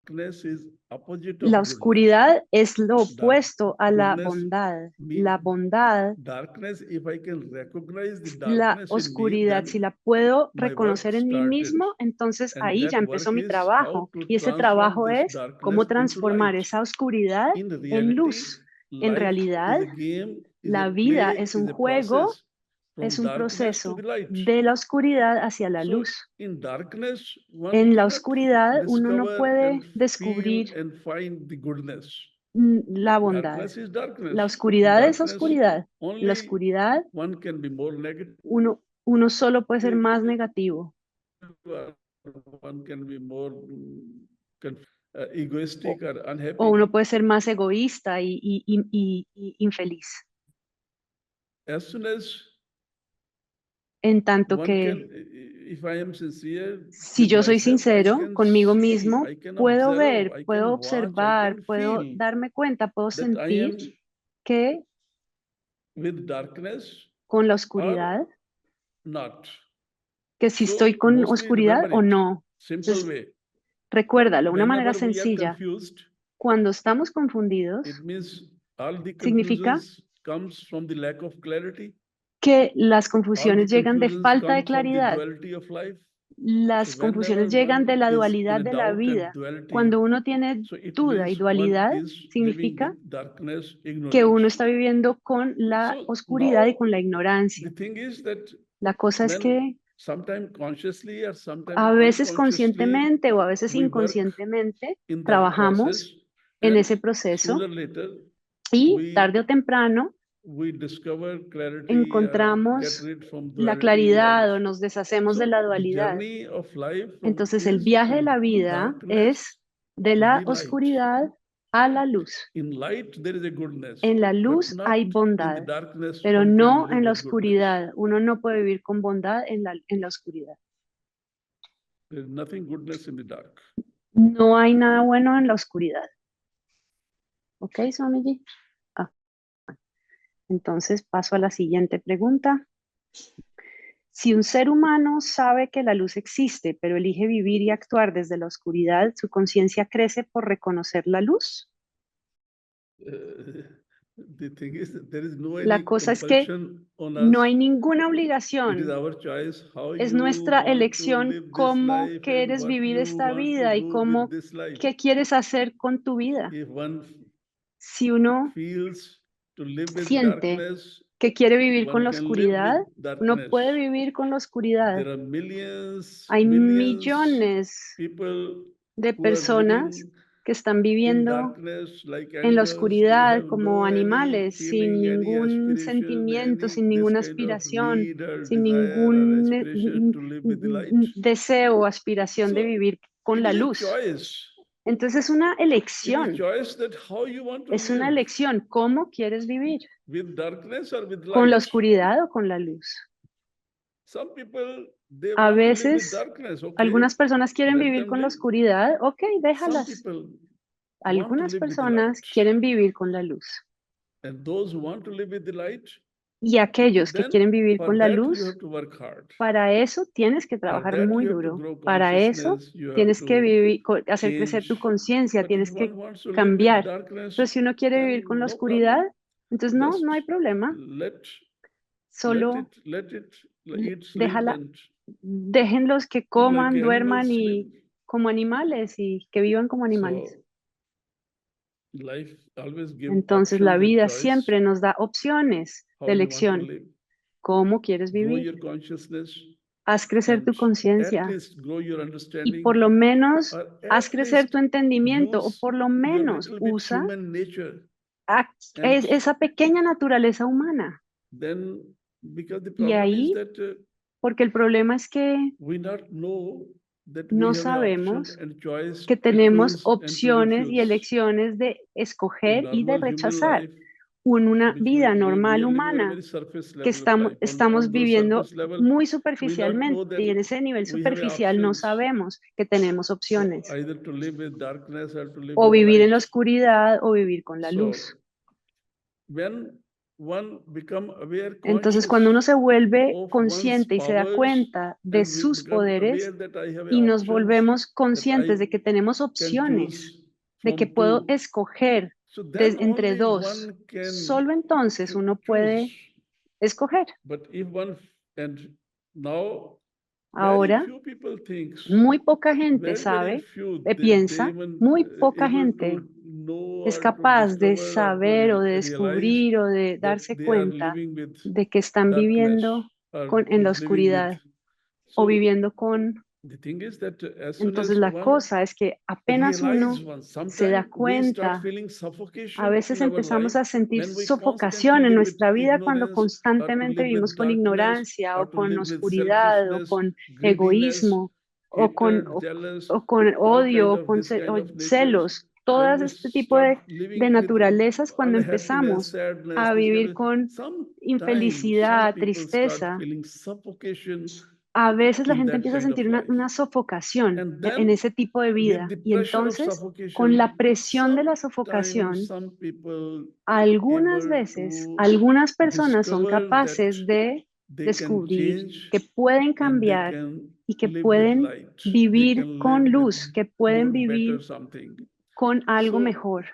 Darkness is opposite La of goodness. oscuridad es lo Dark- opuesto a la goodness bondad. mean- La bondad, Darkness, if I can recognize the la darkness in me, oscuridad, then si la puedo my reconocer work en mí started. mismo, entonces And ahí ya that empezó work mi is trabajo. how to Y ese transform trabajo this es darkness cómo into transformar light. esa oscuridad In en reality, luz. En life realidad, is a game, is la a vida play, es is un a juego, process from es un darkness to proceso the light. de la oscuridad hacia la So luz. in darkness, one En la cannot oscuridad uno no discover puede and feel descubrir and find the goodness. la bondad. Darkness is darkness. La oscuridad es Darkness, oscuridad. La only oscuridad, one can be more negative, uno solo puede ser más negativo one can be more egoistic or unhappy. o uno puede ser más egoísta y infeliz. As soon as En tanto one que can, if I am sincere si with yo soy myself, I sincero can conmigo see, mismo, I can puedo observe, ver, I puedo can watch, I observar, can puedo feel darme cuenta, puedo that I sentir am que with darkness con la or oscuridad, not. que si So estoy con mostly oscuridad remember o it, no. simple Entonces, way. recuérdalo, una manera Whenever we are sencilla. confused, Cuando estamos confundidos, it means all the significa confusions comes from the lack of clarity. que las All the confusiones llegan de confusions falta de come from the claridad. duality of life. Las So confusiones whenever llegan de one la is dualidad in de la doubt and vida. duality, Cuando uno tiene so it duda y means one dualidad, is living significa with darkness, que ignorance. uno está viviendo con la So oscuridad y now con la ignorancia. the thing is that La cosa es when que sometimes consciously or sometimes a veces unconsciously conscientemente o a veces we work inconscientemente in that trabajamos process, en and ese proceso sooner or later y tarde o temprano we discover clarity, get encontramos rid from la duality. claridad o nos deshacemos de la The dualidad. journey of life Entonces el is viaje de from la vida darkness es de to la the light. oscuridad a la luz. In light there is a goodness, En la but luz not hay in the bondad, darkness pero one can no live en la with goodness. oscuridad. Uno no puede vivir con bondad en la oscuridad. There is nothing goodness in the dark. No hay nada bueno en la oscuridad. ¿Ok, Swamiji? Entonces paso a la siguiente pregunta. Si un ser humano sabe que la luz existe, pero elige vivir y actuar desde la oscuridad, ¿su conciencia crece por reconocer la luz? The thing is, that there is no La any cosa es que compulsion on no us. hay ninguna It is obligación. our choice how Es you nuestra want to elección live this cómo life and quieres what vivir you esta want to vida y do with cómo, this life. qué quieres hacer con tu vida. If one Si uno feels to live with siente darkness, que quiere vivir con one la can live oscuridad, with uno darkness. puede vivir con la oscuridad. There are millions Hay millions millones people de who are personas living que están in viviendo darkness like en la animals. They oscuridad have como no any animales, sin feeling, any ningún aspiration, sentimiento, any sin this ninguna kind of aspiración, need or sin desire or ningún aspiration to live with the light. deseo o aspiración de So vivir con it la is a luz. choice. Entonces es una It is elección, choice that how you want to es una live, elección, ¿cómo quieres vivir? with darkness or with ¿Con la light. oscuridad o con la luz? Some people, they A want to live with veces darkness. Okay, algunas personas quieren let vivir them con la live. oscuridad, ok, Some déjalas. people want to Algunas live with the personas light. quieren vivir con la luz. And those who want to live with the light, Y aquellos que then quieren vivir for con la that you luz, have to work hard. para eso tienes que For trabajar that muy you have to duro. grow Para eso consciousness, you have tienes que to vivir, hacer crecer change. tu conciencia, But if tienes one que wants to live with cambiar. Pero darkness, si uno quiere vivir con then la no oscuridad, problem. entonces no, Just no hay problema. let Solo it eat, sleep, déjala, and déjenlos que like coman, animals duerman sleep. y como animales y que vivan como animales. So life always give Entonces la options and vida choice siempre nos da opciones how de you want to elección. live. ¿Cómo quieres Grow vivir? your consciousness Haz crecer tu and at conciencia least grow your y understanding, por lo menos or haz at crecer tu least entendimiento o use por lo your menos little bit usa human nature. And esa pequeña naturaleza humana. then, because the Y problem is ahí, that porque el problema es que we not know that we no have an option sabemos and choice que to tenemos choose and to opciones y refuse. elecciones de In escoger y de normal human rechazar life, en una which vida we normal are living on a humana very surface que level of life. estamos On those viviendo surface level, muy we not superficialmente know that y en ese nivel we have superficial no options. sabemos que tenemos So opciones either to live with darkness or to live o with vivir en light. la oscuridad o vivir con la So luz. when one become aware, Entonces, cuando uno conscious se vuelve of one's consciente y se da powers, cuenta de and we sus become poderes aware that I have y nos options, volvemos that conscientes de I que tenemos can opciones, choose de que from puedo two, escoger so then entre only dos, one can solo entonces uno puede choose. escoger. But if one, and now very Ahora, few people thinks, muy poca gente very sabe, few, they piensa, even muy poca able gente to know es or to capaz de discover or to saber o de realize descubrir o de that darse they are cuenta living with de que están darkness viviendo or en la is living with. oscuridad o So viviendo con. the thing is that as soon Entonces as la one cosa es que apenas uno realize one, se da sometimes we start cuenta, feeling a suffocation veces in our empezamos life a sentir when we constantly sofocación en live with nuestra vida cuando ignorance or to constantemente live vivimos with con darkness ignorancia or o to con live with oscuridad o selfishness, con greediness, egoísmo o con, hatred, jealous, o con all odio kind o of con this kind o of natures. celos. When Todas we este tipo start de living with naturalezas cuando unhappiness, empezamos sadness, a this kind vivir of, con sometimes some infelicidad, people start tristeza, feeling suffocation a veces la in gente that empieza a kind of sentir life. una sofocación And en then ese tipo de with vida. the Y pressure of entonces, con la suffocation, presión de la sometimes sofocación, some people algunas able veces, to algunas personas son discover that capaces de they can descubrir change que pueden and they cambiar can y que live with pueden light. They vivir can live con with luz, que more pueden better vivir something. con algo So mejor.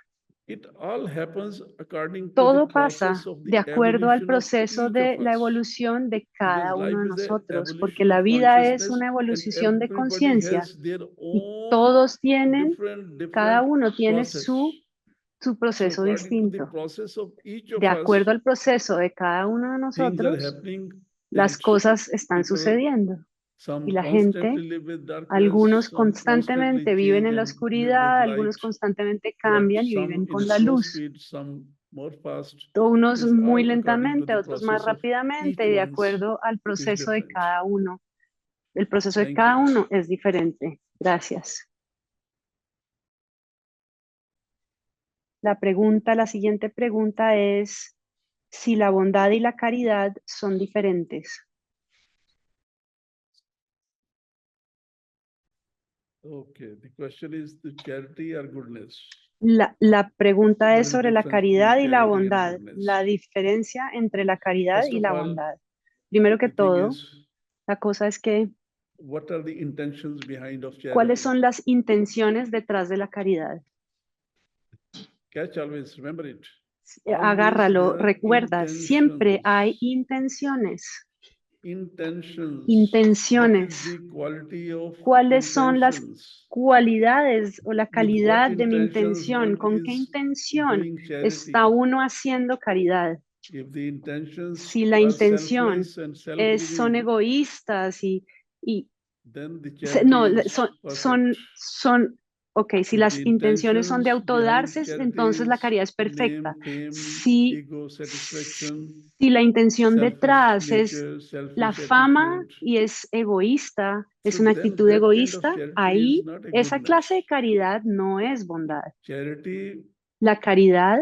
it all happens according to the Todo process pasa of de the acuerdo al evolution of proceso each of de la us. evolución de Because cada uno life de is an nosotros, porque evolution la of vida es consciousness una and evolución de everybody conciencia has their y own todos tienen, cada different uno tiene process. su So proceso according to the distinto. process of each De of us, acuerdo al proceso de cada uno de things are nosotros, happening las and cosas están people, sucediendo. Y some la constantly gente, live with darkness, algunos some constantly constantemente viven change en la and live with oscuridad, light, algunos constantemente but cambian y some viven in con la slow luz. speed, some more fast. Unos Is muy all according to lentamente, the otros más process of rápidamente, each y de one's acuerdo al is proceso de different. cada uno. El proceso de Thank cada you. uno es diferente. Gracias. La siguiente pregunta es si la bondad y la caridad son diferentes. Okay, the question is the charity or goodness? La pregunta What es is the sobre la difference between caridad y la charity and bondad, goodness? la diferencia entre la caridad First y of la all, bondad. Primero que the thing todo, is, la cosa es que, what are the intentions behind of ¿cuáles charity? son las intenciones detrás de la caridad? Catch always, remember it. agárralo, there are recuerda, siempre hay intenciones. Intentions. What Intenciones. is the quality of ¿Cuáles son las intentions? cualidades o la With calidad what de mi intentions intención? one ¿Con qué is intención doing está charity? uno haciendo caridad? If the intentions Si la are intención selfless and son self-giving, egoístas y then the no, charity is perfect. ok, si If las the intenciones son de intentions behind autodarse, charity entonces la is caridad es name, perfecta. fame, Si, ego, satisfaction, si la intención selfish detrás es nature, la selfish fama attitude, y es egoísta, es so una then actitud that kind of egoísta, charity is ahí not a esa clase de goodness. caridad no es bondad. Charity La caridad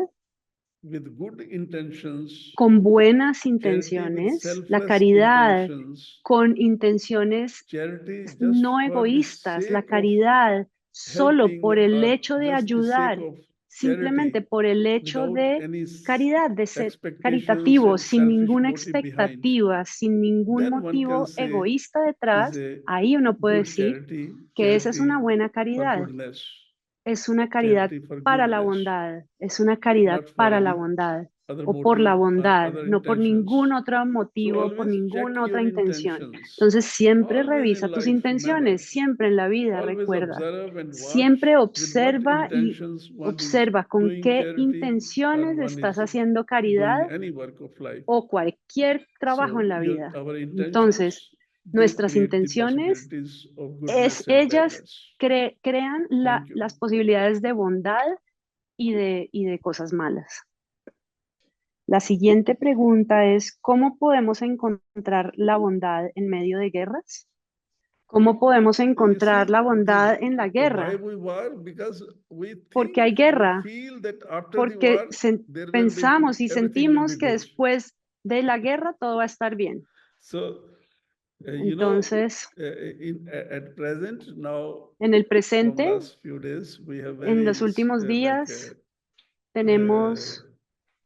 with good intentions, con buenas charity with intenciones, la selfless caridad intentions, con intenciones charity just no for the egoístas, la sake of caridad solo helping por el or hecho de just the sake ayudar, of simplemente charity por el hecho without de any caridad, de ser expectations caritativo, and sin selfish ninguna motive behind, expectativa, sin ningún then one can motivo say egoísta is detrás, a ahí uno puede good decir charity, que esa es una charity buena for caridad. goodness, Es una caridad charity for para la goodness, bondad, es una caridad not for para la any bondad other o por la motive or bondad, other no por intentions. ningún otro So motivo, por always check ninguna otra your intención. intentions. Entonces siempre Always in revisa tus life, remember, intenciones, siempre en la vida, always recuerda. observe and Siempre watch with what observa y intentions one is observa con doing qué charity or intenciones one estás is haciendo doing caridad any work of life. o cualquier trabajo So en la vida. our Entonces, intentions, they nuestras create the intenciones possibilities of goodness and ellas badness. crean Thank you. las posibilidades de bondad y de cosas malas. La siguiente pregunta es, ¿cómo podemos encontrar la bondad en medio de guerras? ¿Cómo podemos You encontrar see, la bondad en la why guerra? we war? Because we Porque hay think, we guerra, feel that after the porque war, there will be, pensamos y everything will be sentimos que good. después de la guerra todo va a estar bien. So, Entonces, at present now, en el from presente, last few days, we have en los very últimos días, tenemos,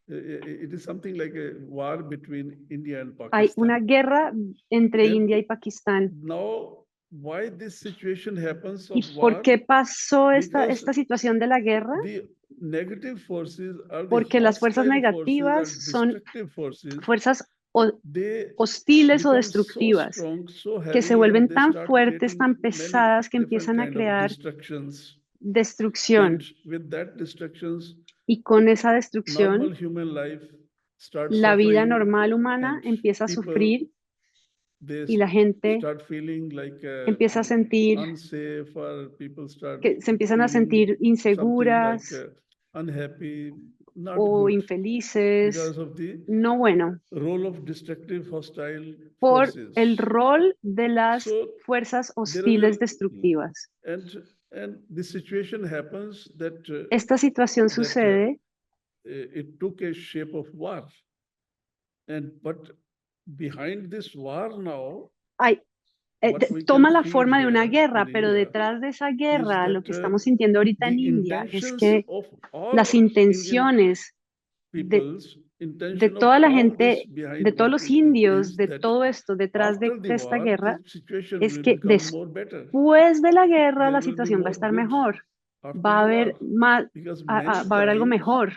it is something like a war between India and hay una Pakistan. guerra entre And India y Pakistán. now, why this situation happens of ¿Y por war? qué pasó esta Because situación de la guerra? the negative forces or the Porque las fuerzas hostile forces or negativas son destructive forces, fuerzas they hostiles o become so destructivas strong, so que se heavy, and vuelven they tan start fuertes, creating tan many pesadas que different empiezan a kind of crear destructions. And destrucción. with that destructions, Y con esa normal destrucción, human life starts la vida suffering, normal humana and empieza a people, sufrir they y la gente start feeling like empieza a sentir unsafe, or people start que se empiezan a feeling sentir something like inseguras unhappy, not o good, infelices, because of the no bueno, role of destructive hostile por forces. el rol de las So fuerzas there is hostiles destructivas. and the situation happens that Esta situación sucede it took a shape of war, but behind this war now, ay, what we toma can la feel forma de una here guerra, in pero India detrás de esa is guerra, lo that que estamos sintiendo ahorita en the India es intentions que of las all Indian intenciones peoples, de intention of toda la all this gente, de behind todos what los indios, is de that todo esto detrás after the de esta war, the guerra, situation es will que become more better. después de la guerra la There will be situación va a more estar good mejor, after va a the haber war, más, because va many a haber algo times mejor,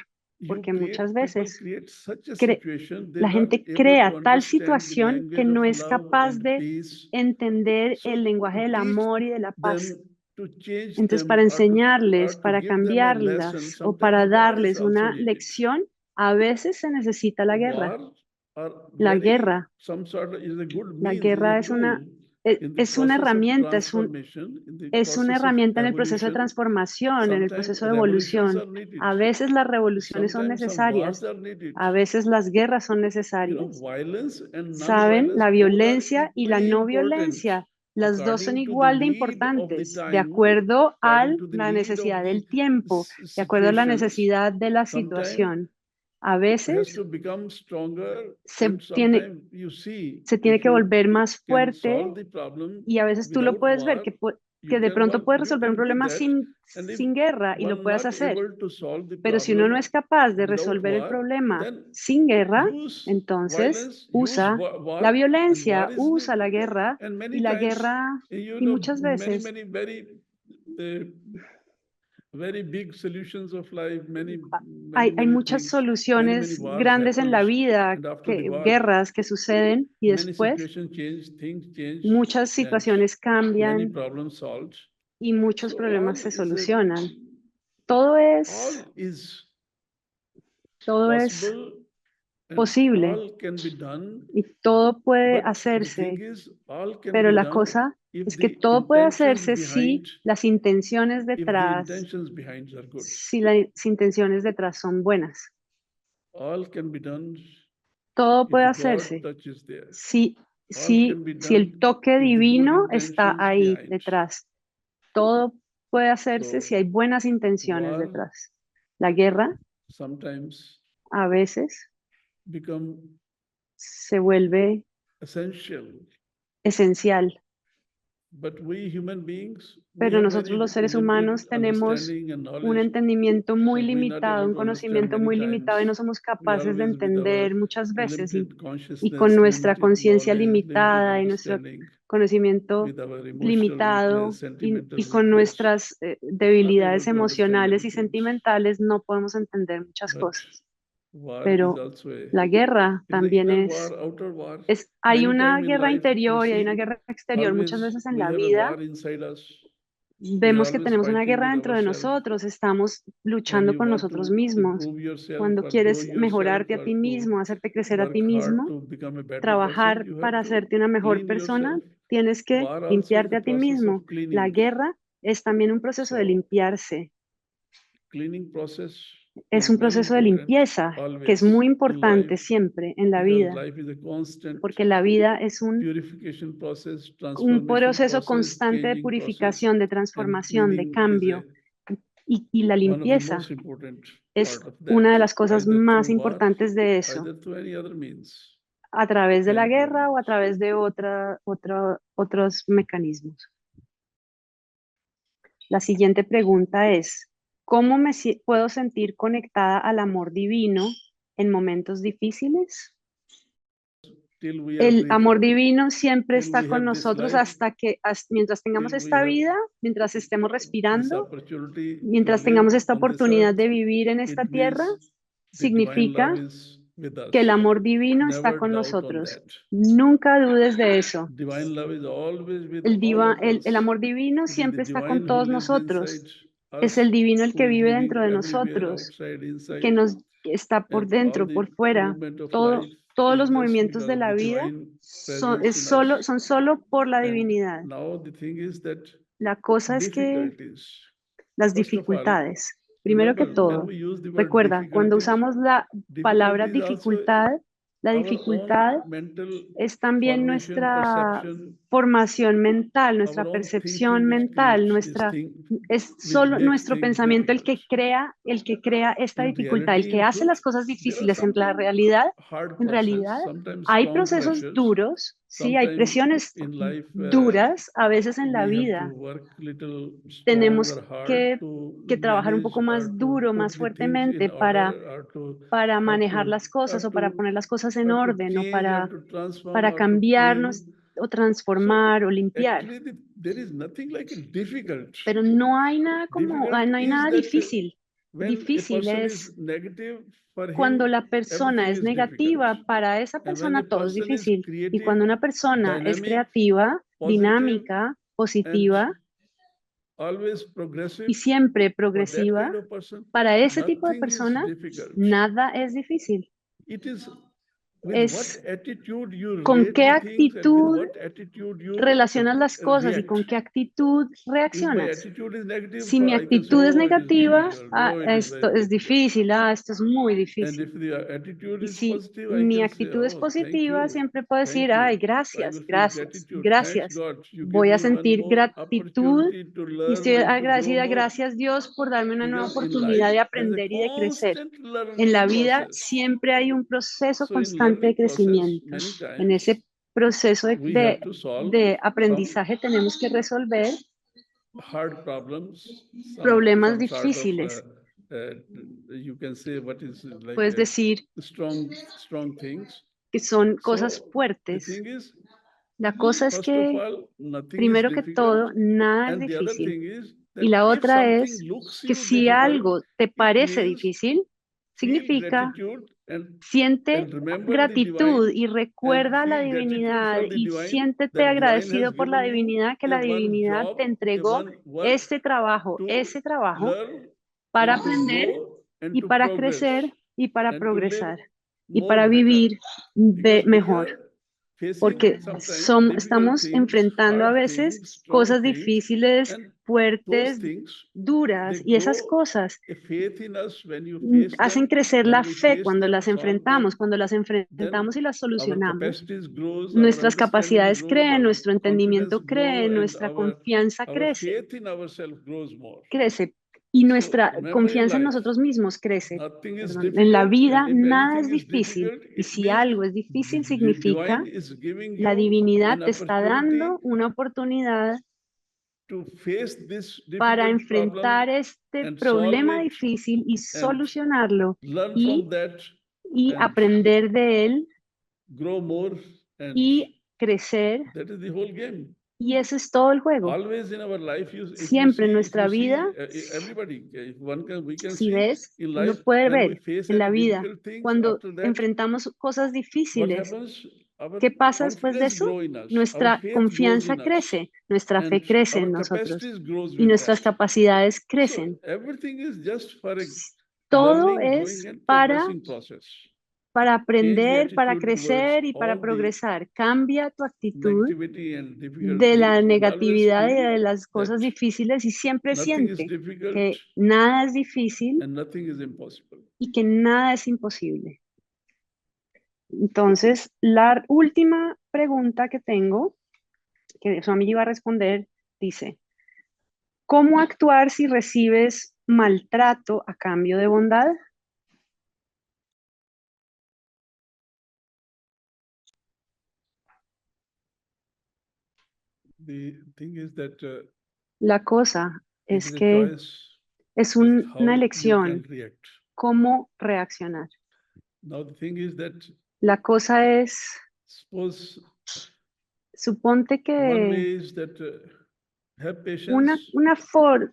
porque muchas people veces create such a cre- situation, they're la not gente able to crea tal understand the situación que language of no es love capaz and de peace. entender So el lenguaje to del teach amor y de la paz. them, to change Entonces, para them, or enseñarles, to para give them a lesson, cambiarlas o sometimes para war is darles also una needed. lección, a veces se necesita la guerra. War are La very, guerra, some sort of, is a good la means, is a guerra es tool in the es una process of herramienta, transformation, in the es una process of herramienta en el proceso de evolution. transformación, en el Sometimes proceso de revolutions are evolución. needed. A veces las revoluciones son Sometimes some wars necesarias, are needed. a veces las guerras son necesarias. Violence and Saben, non-violence la both are violencia y la equally no important violencia, las dos son according to the igual de need of the importantes, de time, acuerdo a according to the la need of necesidad the del tiempo, de acuerdo a la situations. necesidad de la Sometimes situación. A has veces to become stronger, se and tiene, sometimes you see, se tiene if que you volver más can fuerte solve the problem y a veces tú lo without puedes ver war, que de pronto puedes you resolver un can do problema that. And if sin guerra y lo one puedes not hacer. able to solve the Pero si uno no problem es capaz de without resolver el war, problema then sin guerra, use entonces violence, use usa la war, and war violencia, is usa la needed. guerra And y many la times, guerra, y muchas veces many very uh, very big solutions of life, many Hay many muchas things, soluciones wars grandes en la happens, vida, and after the war, guerras que suceden y many después situations change, things change, muchas and situaciones many cambian problems solved. y muchos So problemas all se is a, solucionan. Todo es all is posible and posible all can be done, y todo puede but the thing hacerse, is, all can pero be la done cosa if es que the todo puede intentions hacerse si behind, las intenciones if the detrás, intentions behind are good. si las intenciones detrás son buenas. All can be done Todo if puede the God hacerse touch is there. si, All can be si el done toque if the good divino está intentions ahí behind. detrás. Todo puede hacerse So si hay buenas intenciones war detrás. La guerra sometimes a veces become se vuelve essential, esencial, but we human beings, we pero have nosotros very los seres limited humanos tenemos understanding and un knowledge, entendimiento muy and we not limitado, able un to understand conocimiento many muy limitado y no times. somos We capaces de always with our entender muchas veces limited y con consciousness, nuestra limited conciencia knowledge, limited limitada y nuestro understanding, conocimiento with our emotional limitado weakness, sentimental y con weakness, nuestras not able debilidades to understand emocionales many y things. sentimentales no podemos entender muchas But cosas. war is Pero also la guerra it is an también inner war, outer war. hay Many una time in guerra life we interior y hay una see guerra exterior. Muchas always veces en we la have a vida war inside us. We are vemos que always tenemos una fighting guerra with dentro de ourselves. nosotros, estamos When luchando you con want nosotros to mismos. improve yourself Cuando or grow quieres yourself mejorarte a or ti to mismo, hacerte crecer a ti work hard mismo, to become a better person, trabajar you have para to hacerte una mejor clean persona, yourself. tienes que War also is limpiarte the a ti process of mismo. La cleaning. guerra es también un proceso de So limpiarse. cleaning process Es is un very proceso de important limpieza que es always muy in importante life, siempre en la because vida, life is a constant porque la vida es purification process, un transformation proceso process, constante de changing process, purificación, de and transformación, de cleaning is cambio. Y la one of the limpieza most important es part of una that, de las cosas either más through war, importantes de eso, either through any other means. a través de la And guerra o a través de otros mecanismos. La siguiente pregunta es, ¿cómo puedo sentir conectada al amor divino en momentos difíciles? till we are El amor breathing, divino siempre till está we con have this nosotros life, mientras tengamos till we esta have vida, mientras estemos this respirando, opportunity to mientras live tengamos esta on this oportunidad earth, de vivir en esta it tierra, means the divine significa love is with que el us. amor divino está Never con doubt on nosotros. that. Nunca dudes de eso. Divine love is always with all of El us. amor divino It is the siempre está con divine who todos lives inside nosotros. Es us, el divino el who que is vive dentro living de everywhere, nosotros, outside, que inside, nos está por and all dentro, the por fuera. movement of life Todos los is just movimientos de because of la the vida divine presence in us. son solo por la And divinidad. now the thing is that La cosa es que difficulties, las first of all, dificultades, primero que remember when todo, we use the word recuerda, cuando difficulties, usamos la palabra difficulties also dificultad, la our own dificultad mental es también formation, nuestra perception, formación mental, nuestra our own percepción thinking which mental, creates this thing, es which solo makes nuestro things pensamiento difficult. el que crea esta In dificultad, el reality, que in hace las truth, cosas there are difíciles. sometimes hard En process, realidad, sometimes hay strong procesos pressures, duros, sí, hay sometimes presiones in life duras a veces en la we have to vida. work little strong Tenemos or hard to que trabajar un manage poco or más to duro, put más the things in fuertemente order or to para have manejar to las cosas o para poner las cosas en have to oniorden o change or to transform para or to cambiarnos clean. o So transformar o limpiar. actually, there is nothing like a difficult. Pero no hay nada Difficult no hay is nada that difícil. when a Difícil person es is negative, for cuando him, la persona everything es is difficult. negativa, para esa And when a persona todo es person is difícil. Y creative, cuando una persona es dynamic, creativa, positive, dinámica, and positiva always y progressive, siempre for that progresiva, kind of person, para ese tipo de nothing is persona, difficult. nada es difícil. It is with what Es attitude you con relate qué the things and with actitud what attitude you relacionas las cosas y react. con qué actitud If my reaccionas. attitude is negative, Si mi I can say, actitud es oh, it is negativa, difficult. Oh, it is very esto es difficult. difícil, esto es muy And difícil. if the attitude Y is si positive, I mi can say, actitud es oh, thank positiva, you. siempre puedo decir, Thank ay, you. I gracias, will feel gracias, gratitude. Thanks gracias. God. You give Voy a me one sentir more gratitud opportunity to y estoy learn and to grow agradecida, more. gracias Dios por darme una nueva Because in oportunidad life, de there is a aprender y de crecer. constant En la learning vida process. siempre hay un proceso So in constante de learning process, crecimiento. many En times, ese proceso we have to solve de some aprendizaje tenemos que resolver hard problemas, problemas some sort of, difíciles. you can say what is like Puedes decir strong things. que son cosas So the fuertes. thing is, La cosa es first of que, all, nothing is primero que difficult. todo, nada es And the other difícil. thing is Y la if otra something es looks que you si difficult, algo te it parece means difícil, feel significa gratitude and siente remember the gratitud divine y and recuerda a la feel gratitude divinidad for the y divine, siéntete that divine agradecido has por la given you divinidad, que a la one divinidad job, te a entregó one work ese trabajo to learn para and to aprender grow and y to para progress crecer y para and to live progresar y more para better. vivir Because we mejor. are facing Porque sometimes difficult estamos things, enfrentando a hard veces things, strong cosas things, difíciles, and those fuertes, things, they duras, y esas grow cosas a faith in us when you face hacen them, crecer when la we fe face cuando them, las solve enfrentamos, them, cuando las then enfrentamos y las our solucionamos. capacities grows, our Nuestras understanding capacidades grows, creen, our nuestro confidence entendimiento cree, grow, and nuestra confianza our crece, faith in ourselves grows more. y So nuestra remember in confianza en life, nosotros mismos crece. nothing is Perdón. En la difficult, vida and if nada es anything is difícil, difficult, y it si means algo es the difícil significa divine is giving la you divinidad an te está opportunity dando una oportunidad to face this para difficult problem enfrentar este and solve problema it difícil y and solucionarlo learn from y, that y and aprender de él grow more, and y crecer. that is the whole game. Y ese es todo el juego. Always in our life, Siempre en nuestra vida, everybody, if we can si see ves, in uno life, puede when we ver face en la any vida, difficult things, cuando after that, enfrentamos cosas what difíciles, happens? Our ¿qué pasa después de confidence eso? grow in us, our Nuestra faith grows confianza in us, crece, nuestra fe and crece our en nosotros capacities grows y with that. nuestras capacidades So crecen. everything is just for a Todo learning, growing, es and progressing process. para Change the aprender, para attitude towards crecer y para all the progresar. Cambia tu actitud negativity and difficult de la things, and always negatividad y feel de las that cosas difíciles y siempre nothing is siente difficult que nada es difícil and nothing is impossible. y que nada es imposible. Entonces, la última pregunta que tengo, que su amiga iba a responder, dice, ¿cómo actuar si recibes maltrato a cambio de bondad? The thing is that La cosa it es is a que choice es that una how you can elección react. cómo reaccionar. Now the thing is that La cosa es, suppose suponte one que way is that have patience,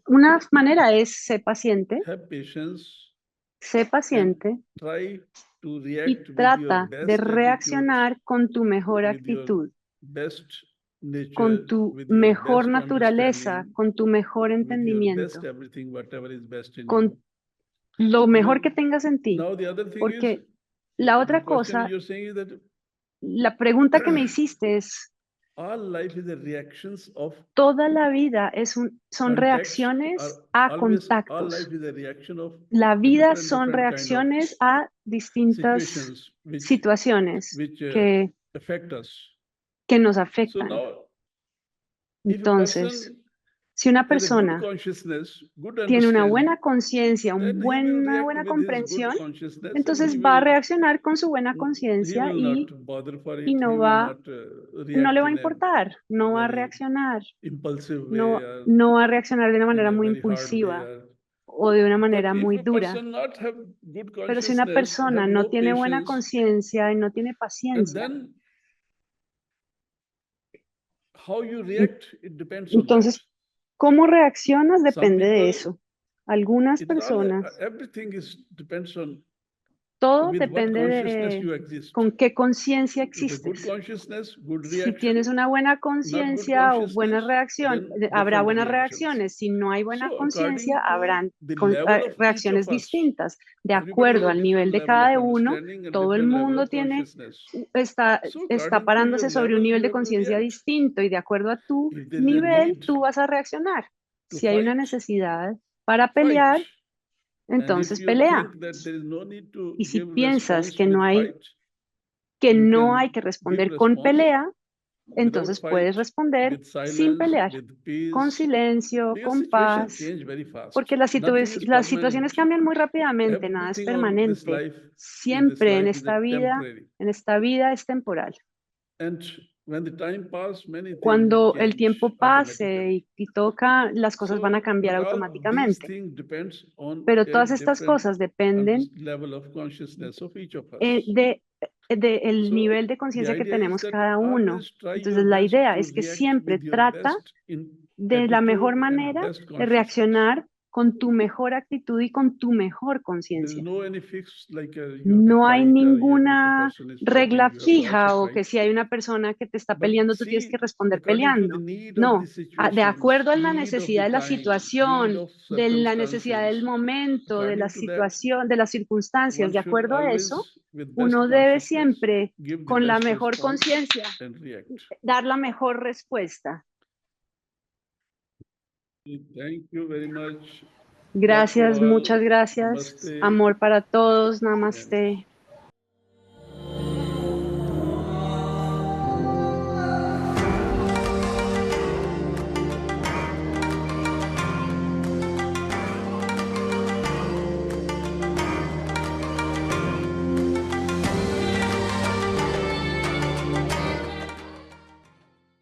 una manera es have patience, sé and paciente try to y react with your trata de best attitude, reaccionar con tu mejor with your actitud, best nature, con tu with your mejor best naturaleza, understanding, con tu mejor with your best entendimiento, everything, whatever is best in con you. lo mejor que Because tengas en ti. now the other thing is, Porque la the otra question cosa, you're saying is that la pregunta que me hiciste es, all life is the reactions of toda la vida son contacts, reacciones are a always, all contactos. life is a reaction of La a vida different son kind of reacciones a distintas situations situaciones which que affect us. nos So afectan. now, if a Entonces, person si una has a good persona consciousness, good tiene una understanding, buena conciencia, then una react buena with his good comprensión, consciousness, and entonces va a reaccionar con su buena he conciencia will not bother for y it, he will not no le react va a in a importar, no va a very reaccionar, impulsive way or no va a reaccionar de una in manera a muy very hard way. impulsiva o de una But manera if muy a dura. person not have good Pero si una consciousness, persona have no no tiene buena patience, conciencia y no tiene and paciencia, then how you react, it depends on that. entonces, ¿cómo reaccionas? Some Depende de people, eso. Algunas it is all, personas, everything is depends on todo with what depende consciousness de you exist. con qué conciencia With a good existes. consciousness, good Si tienes reaction. una buena Not good conciencia o buena consciousness, reacción, then habrá different buenas reactions. reacciones. Si no hay buena So conciencia, according to habrán the level of each reacciones of us, distintas. De everybody acuerdo has a al different nivel de level of cada uno, understanding and todo el different level mundo of consciousness. está So according to parándose your sobre un level, nivel you de have to conciencia react. distinto y de acuerdo a tu If there is a nivel, need tú vas a reaccionar. to Si hay una fight, necesidad para fight. pelear, And if entonces you pelea. think that there is no need to Y si give piensas response que with fight, you no can hay que give responder con response pelea, without entonces puedes fight, responder with sin silence, pelear, with con peace, silencio, because con situation paz, change very fast. porque Nothing is las permanent. situaciones cambian muy rápidamente, nada es Everything on this permanente. life, Siempre is a temporary. en esta vida es temporal. And when the time pass, many things Cuando el change tiempo pase automatically. y toca, las cosas van a So, cambiar but all these automáticamente. things depends on Pero a todas estas different cosas dependen level of consciousness of each of us. de el So nivel de the conciencia que idea is tenemos that cada uno. always try your Entonces la best idea to es que react siempre with your trata best in de la mejor attitude and manera best de consciousness. reaccionar con tu mejor actitud y con tu mejor There's conciencia. no any fix like you have to No hay fight or if a ninguna person is regla fighting, you have to fija also o que fight. si hay una persona que te está But peleando, tú tienes que see, responder according to the peleando. need of the No, de situations, acuerdo a la need of the necesidad de la time, need situación, of de la necesidad del circumstances, momento, de la according to that, situación, de las circunstancias, one de should acuerdo a eso, always, with best uno debe consciousness, siempre, give the con la best mejor response conciencia, and react. dar la mejor respuesta. Thank you very much. Love to Gracias, all. muchas gracias. Namaste. Amor para todos. And Namaste.